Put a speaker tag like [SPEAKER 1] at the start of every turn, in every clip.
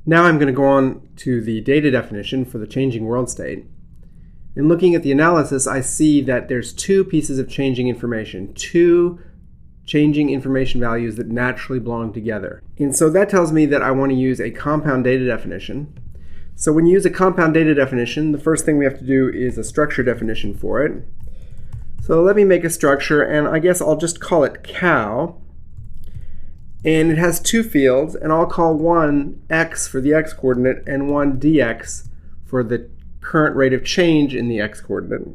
[SPEAKER 1] Now I'm going to go on to the data definition for the changing world state. In looking at the analysis, I see that there's two pieces of changing information, two changing information values that naturally belong together. And so that tells me that I want to use a compound data definition. So when you use a compound data definition, the first thing we have to do is a structure definition for it. So let me make a structure, and I guess I'll just call it cow. And it has two fields, and I'll call one x for the x coordinate and one dx for the current rate of change in the x coordinate.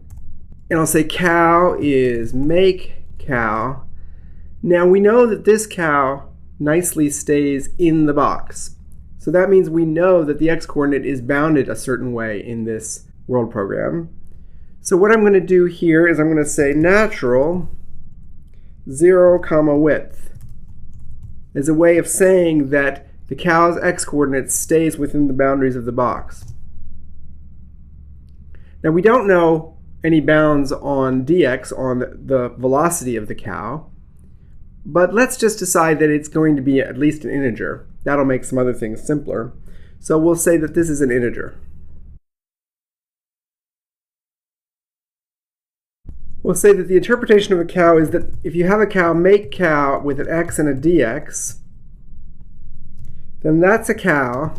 [SPEAKER 1] And I'll say cow is make cow. Now we know that this cow nicely stays in the box. So that means we know that the x coordinate is bounded a certain way in this world program. So what I'm going to do here is I'm going to say natural 0, width as a way of saying that the cow's x coordinate stays within the boundaries of the box. Now we don't know any bounds on dx, on the velocity of the cow, but let's just decide that it's going to be at least an integer. That'll make some other things simpler. So we'll say that this is an integer. We'll say that the interpretation of a cow is that if you have a cow make cow with an x and a dx, then that's a cow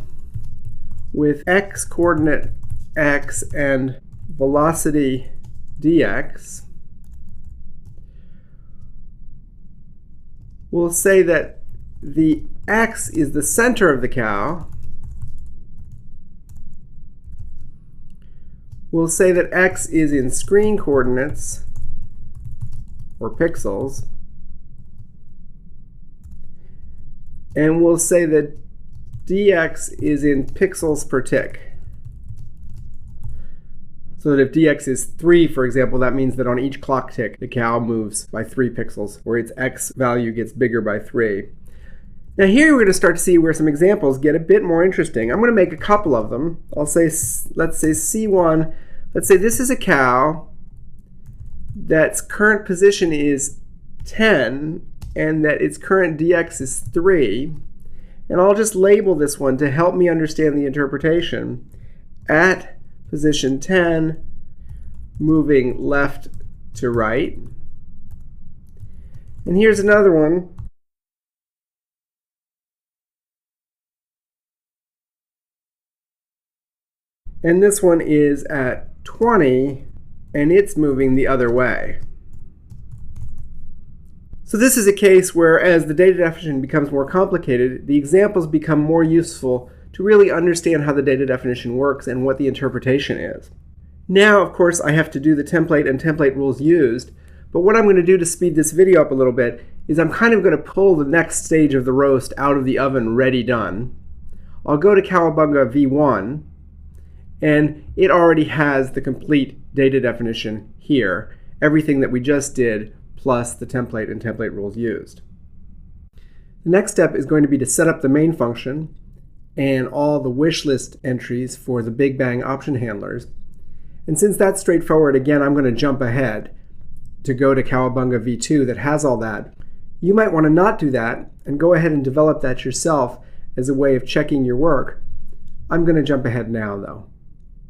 [SPEAKER 1] with x coordinate x and velocity dx. We'll say that the x is the center of the cow. We'll say that x is in screen coordinates, or pixels. And we'll say that dx is in pixels per tick. So that if dx is 3, for example, that means that on each clock tick, the cow moves by 3 pixels, or its x value gets bigger by 3. Now here we're going to start to see where some examples get a bit more interesting. I'm going to make a couple of them. I'll say, let's say C1, let's say this is a cow that's current position is 10, and that its current dx is 3. And I'll just label this one to help me understand the interpretation. At position 10, moving left to right. And here's another one. And this one is at 20, and it's moving the other way. So this is a case where, as the data definition becomes more complicated, the examples become more useful to really understand how the data definition works and what the interpretation is. Now, of course, I have to do the template and template rules used, but what I'm going to do to speed this video up a little bit is I'm kind of going to pull the next stage of the roast out of the oven ready done. I'll go to Cowabunga V1, and it already has the complete data definition here, everything that we just did, plus the template and template rules used. The next step is going to be to set up the main function and all the wish list entries for the Big Bang option handlers. And since that's straightforward, again, I'm going to jump ahead to go to Cowabunga V2 that has all that. You might want to not do that and go ahead and develop that yourself as a way of checking your work. I'm going to jump ahead now, though.